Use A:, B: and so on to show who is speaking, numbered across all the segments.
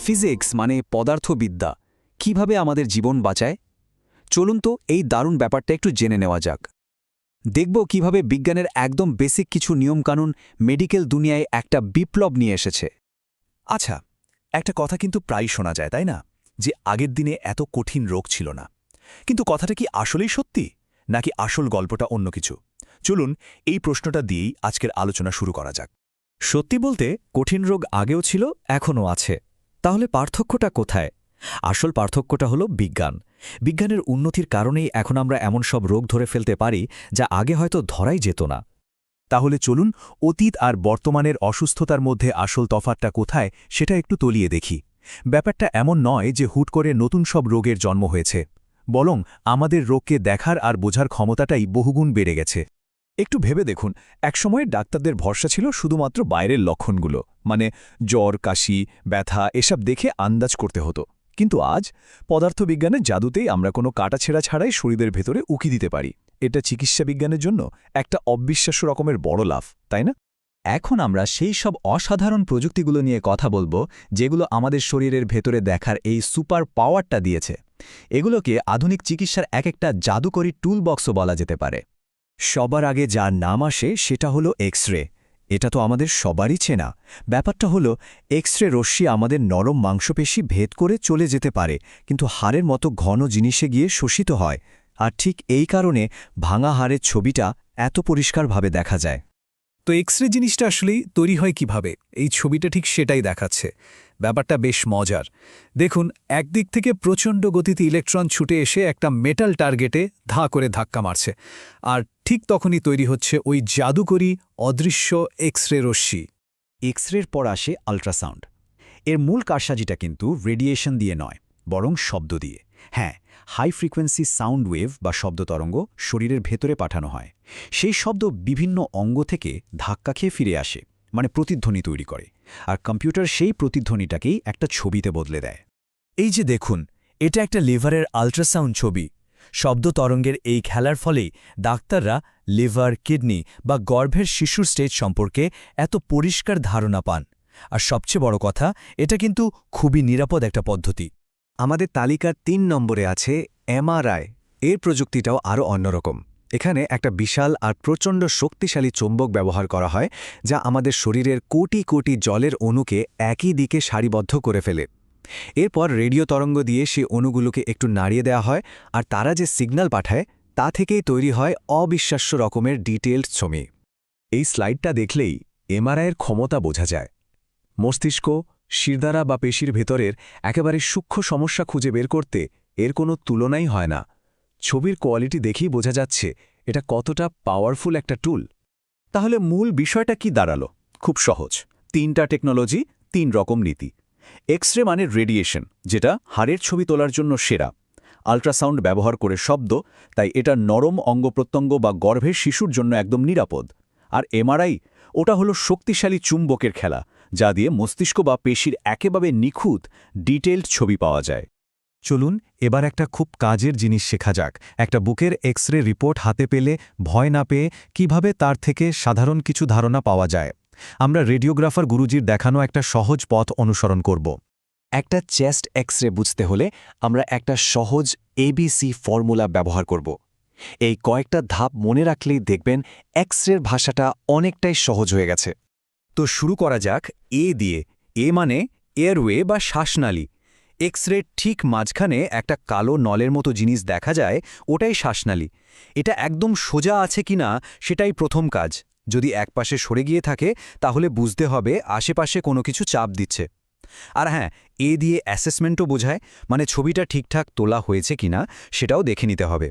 A: Physics মানে পদার্থবিদ্যা কিভাবে আমাদের জীবন বাঁচায়? চলুন তো এই দারুণ ব্যাপারটা একটু জেনে নেওয়া যাক। দেখব কিভাবে বিজ্ঞানের একদম বেসিক কিছু নিয়মকানুন মেডিকেল দুনিয়ায় একটা বিপ্লব নিয়ে এসেছে।
B: আচ্ছা, একটা কথা কিন্তু প্রায়ই শোনা যায়, তাই না? যে আগের দিনে এত কঠিন রোগ ছিল না। কিন্তু কথাটা কি আসলেই সত্যি, নাকি আসল গল্পটা অন্য কিছু? চলুন এই প্রশ্নটা দিয়েই আজকের আলোচনা শুরু করা যাক।
C: সত্যি বলতে কঠিন রোগ আগেও ছিল, এখনও আছে। তাহলে পার্থক্যটা কোথায়? আসল পার্থক্যটা হলো বিজ্ঞান। বিজ্ঞানের উন্নতির কারণেই এখন আমরা এমন সব রোগ ধরে ফেলতে পারি যা আগে হয়তো ধরাই যেত না।
B: তাহলে চলুন অতীত আর বর্তমানের অসুস্থতার মধ্যে আসল তফাৎটা কোথায় সেটা একটু তলিয়ে দেখি। ব্যাপারটা এমন নয় যে হুট করে নতুন সব রোগের জন্ম হয়েছে, বরং আমাদের রোগকে দেখার আর বোঝার ক্ষমতাটাই বহুগুণ বেড়ে গেছে। একটু ভেবে দেখুন, একসময় ডাক্তারদের ভরসা ছিল শুধুমাত্র বাইরের লক্ষণগুলো, মানে জ্বর, কাশি, ব্যথা এসব দেখে আন্দাজ করতে হতো। কিন্তু আজ পদার্থবিজ্ঞানের জাদুতেই আমরা কোনো কাটাছেঁড়া ছাড়াই শরীরের ভেতরে উকি দিতে পারি। এটা চিকিৎসা বিজ্ঞানের জন্য একটা অবিশ্বাস্য রকমের বড় লাভ, তাই না?
D: এখন আমরা সেই সব অসাধারণ প্রযুক্তিগুলো নিয়ে কথা বলবো যেগুলো আমাদের শরীরের ভেতরে দেখার এই সুপার পাওয়ারটা দিয়েছে। এগুলোকে আধুনিক চিকিৎসার একটা জাদুকরী টুলবক্সও বলা যেতে পারে।
C: সবার আগে যার নাম আসে সেটা হলো এক্স রে। এটা তো আমাদের সবারই চেনা। ব্যাপারটা হলো এক্স রে রশ্মি আমাদের নরম মাংসপেশি ভেদ করে চলে যেতে পারে, কিন্তু হাড়ের মতো ঘন জিনিসে গিয়ে শোষিত হয়। আর ঠিক এই কারণে ভাঙা হাড়ের ছবিটা এত পরিষ্কারভাবে দেখা যায়।
E: তো এক্স-রে জিনিসটা আসলেই তৈরি হয় কিভাবে? এই ছবিটা ঠিক সেটাই দেখাচ্ছে। ব্যাপারটা বেশ মজার। দেখুন, একদিক থেকে প্রচণ্ড গতিতে ইলেকট্রন ছুটে এসে একটা মেটাল টার্গেটে ধা করে ধাক্কা মারছে, আর ঠিক তখনই তৈরি হচ্ছে ওই জাদুকরী অদৃশ্য এক্স-রে রশ্মি।
D: এক্স-রের পর আসে আল্ট্রাসাউন্ড। এর মূল কারসাজিটা কিন্তু রেডিয়েশন দিয়ে নয়, বরং শব্দ দিয়ে। হ্যাঁ, হাই ফ্রিকোয়েন্সি সাউন্ড ওয়েভ বা শব্দ তরঙ্গ শরীরের ভেতরে পাঠানো হয়। সেই শব্দ বিভিন্ন অঙ্গ থেকে ধাক্কা খেয়ে ফিরে আসে, মানে প্রতিধ্বনি তৈরি করে। আর কম্পিউটার সেই প্রতিধ্বনিটাকেই একটা ছবিতে বদলে দেয়।
C: এই যে দেখুন, এটা একটা লিভারের আল্ট্রাসাউন্ড ছবি। শব্দ তরঙ্গের এই খেলার ফলেই ডাক্তাররা লিভার, কিডনি বা গর্ভের শিশুর স্টেজ সম্পর্কে এত পরিষ্কার ধারণা পান। আর সবচেয়ে বড় কথা, এটা কিন্তু খুবই নিরাপদ একটা পদ্ধতি।
A: আমাদের তালিকার ৩ নম্বরে আছে এমআরআই। এর প্রযুক্তিটাও আরও অন্যরকম। এখানে একটা বিশাল আর প্রচণ্ড শক্তিশালী চৌম্বক ব্যবহার করা হয়, যা আমাদের শরীরের কোটি কোটি জলের অণুকে একই দিকে সারিবদ্ধ করে ফেলে। এরপর রেডিও তরঙ্গ দিয়ে সেই অণুগুলোকে একটু নাড়িয়ে দেওয়া হয়, আর তারা যে সিগন্যাল পাঠায় তা থেকেই তৈরি হয় অবিশ্বাস্য রকমের ডিটেইলড ছবি।
B: এই স্লাইডটা দেখলেই এমআরআইয়ের ক্ষমতা বোঝা যায়। মস্তিষ্ক, শিরদাঁড়া বা পেশির ভেতরের একেবারে সূক্ষ্ম সমস্যা খুঁজে বের করতে এর কোনো তুলনাই হয় না। ছবির কোয়ালিটি দেখেই বোঝা যাচ্ছে এটা কতটা পাওয়ারফুল একটা টুল। তাহলে মূল বিষয়টা কি দাঁড়ালো? খুব সহজ। 3টা টেকনোলজি, 3 রকম নীতি। এক্স-রে মানে রেডিয়েশন, যেটা হাড়ের ছবি তোলার জন্য সেরা। আল্ট্রাসাউন্ড ব্যবহার করে শব্দ, তাই এটা নরম অঙ্গপ্রত্যঙ্গ বা গর্ভের শিশুর জন্য একদম নিরাপদ। আর এমআরআই, ওটা হলো শক্তিশালী চুম্বকের খেলা, যা দিয়ে মস্তিষ্ক বা পেশির একেবারে নিখুঁত ডিটেইলড ছবি পাওয়া যায়।
C: চলুন এবার একটা খুব কাজের জিনিস শেখা যাক। একটা বুকের এক্স-রে রিপোর্ট হাতে পেলে ভয় না পেয়ে কিভাবে তার থেকে সাধারণ কিছু ধারণা পাওয়া যায়। আমরা রেডিওগ্রাফার গুরুজির দেখানো একটা সহজ পথ অনুসরণ করব।
A: একটা চেস্ট এক্স-রে বুঝতে হলে আমরা একটা সহজ এবিসি ফর্মুলা ব্যবহার করব। এই কয়েকটা ধাপ মনে রাখলেই দেখবেন এক্স-রের ভাষাটা অনেকটাই সহজ হয়ে গেছে।
D: তো শুরু করা যাক এ দিয়ে। এ মানে এয়ারওয়ে বা শ্বাসনালী। এক্স-রে ঠিক মাঝখানে একটা কালো নলের মতো জিনিস দেখা যায়, ওটাই শ্বাসনালী। এটা একদম সোজা আছে কিনা সেটাই প্রথম কাজ। যদি একপাশে সরে গিয়ে থাকে তাহলে বুঝতে হবে আশেপাশে কোনো কিছু চাপ দিচ্ছে। আর হ্যাঁ, এ দিয়ে অ্যাসেসমেন্টও বোঝায়, মানে ছবিটা ঠিকঠাক তোলা হয়েছে কিনা সেটাও দেখে নিতে হবে।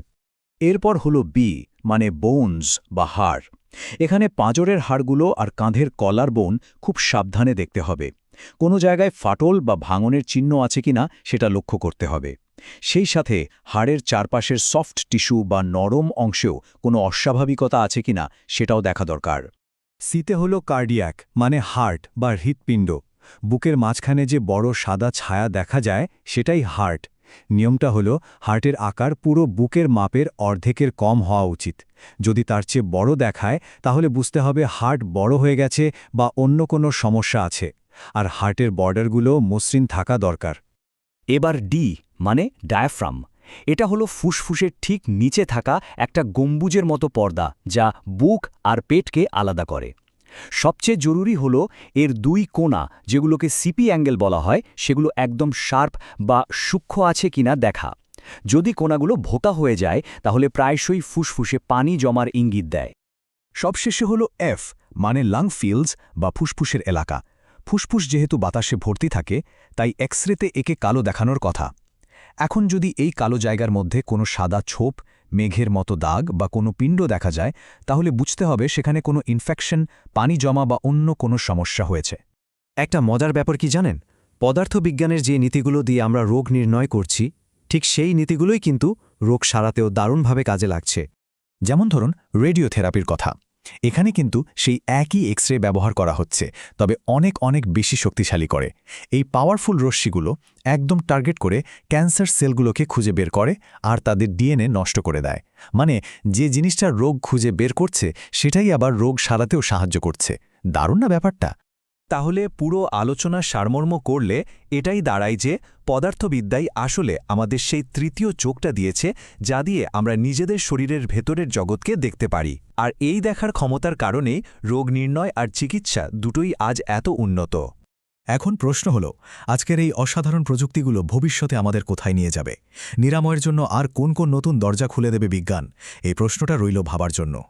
B: এরপর হলো বি, মানে বোনস বা হাড়। এখানে পাঁজরের হাড়গুলো আর কাঁধের কলার বোন খুব সাবধানে দেখতে হবে। কোনো জায়গায় ফাটল বা ভাঙনের চিহ্ন আছে কিনা সেটা লক্ষ্য করতে হবে। সেই সাথে হাড়ের চারপাশের সফট টিস্যু বা নরম অংশেও কোনো অস্বাভাবিকতা আছে কিনা সেটাও দেখা দরকার।
C: সিতে হলো কার্ডিয়াক, মানে হার্ট বা হৃৎপিণ্ড। বুকের মাঝখানে যে বড় সাদা ছায়া দেখা যায় সেটাই হার্ট। নিয়মটা হলো হার্টের আকার পুরো বুকের মাপের অর্ধেকের কম হওয়া উচিত। যদি তার চেয়ে বড় দেখায় তাহলে বুঝতে হবে হার্ট বড় হয়ে গেছে বা অন্য কোনো সমস্যা আছে। আর হার্টের বর্ডারগুলো মসৃণ থাকা দরকার।
D: এবার ডি মানে ডায়াফ্রাম। এটা হলো ফুসফুসের ঠিক নিচে থাকা একটা গম্বুজের মতো পর্দা যা বুক আর পেটকে আলাদা করে। সবচেয়ে জরুরি হলো এর দুই কোণা, যেগুলোকে সিপি অ্যাঙ্গেল বলা হয়, সেগুলো একদম শার্প বা সূক্ষ্ম আছে কিনা দেখা। যদি কোণাগুলো ভোঁতা হয়ে যায় তাহলে প্রায়শই ফুসফুসে পানি জমার ইঙ্গিত দেয়।
B: সবশেষে হলো এফ মানে লাং ফিল্ডস বা ফুসফুসের এলাকা। ফুসফুস যেহেতু বাতাসে ভর্তি থাকে, তাই এক্সরেতে একে কালো দেখানোর কথা। এখন যদি এই কালো জায়গার মধ্যে কোনো সাদা ছোপ, মেঘের মতো দাগ বা কোনো পিণ্ড দেখা যায়, তাহলে বুঝতে হবে সেখানে কোনো ইনফেকশন, পানি জমা বা অন্য কোনো সমস্যা হয়েছে।
C: একটা মজার ব্যাপার কি জানেন? পদার্থবিজ্ঞানের যে নীতিগুলো দিয়ে আমরা রোগ নির্ণয় করছি, ঠিক সেই নীতিগুলোই কিন্তু রোগ সারাতেও দারুণভাবে কাজে লাগছে। যেমন ধরুন রেডিওথেরাপির কথা। এখানে কিন্তু সেই একই এক্স-রে ব্যবহার করা হচ্ছে, তবে অনেক অনেক বেশি শক্তিশালী করে। এই পাওয়ারফুল রশ্মিগুলো একদম টার্গেট করে ক্যান্সার সেলগুলোকে খুঁজে বের করে আর তাদের ডিএনএ নষ্ট করে দেয়। মানে যে জিনিসটা রোগ খুঁজে বের করছে সেটাই আবার রোগ সারাতেও সাহায্য করছে। দারুণ না ব্যাপারটা?
A: তাহলে পুরো আলোচনার সারমর্ম করলে এটাই দাঁড়ায় যে পদার্থবিদ্যাই আসলে আমাদের সেই তৃতীয় চোখটা দিয়েছে, যা দিয়ে আমরা নিজেদের শরীরের ভেতরের জগৎকে দেখতে পারি। আর এই দেখার ক্ষমতার কারণেই রোগ নির্ণয় আর চিকিৎসা দুটোই আজ এত উন্নত।
E: এখন প্রশ্ন হল, আজকের এই অসাধারণ প্রযুক্তিগুলো ভবিষ্যতে আমাদের কোথায় নিয়ে যাবে? নিরাময়ের জন্য আর কোন কোন নতুন দরজা খুলে দেবে বিজ্ঞান? এই প্রশ্নটা রইল ভাবার জন্য।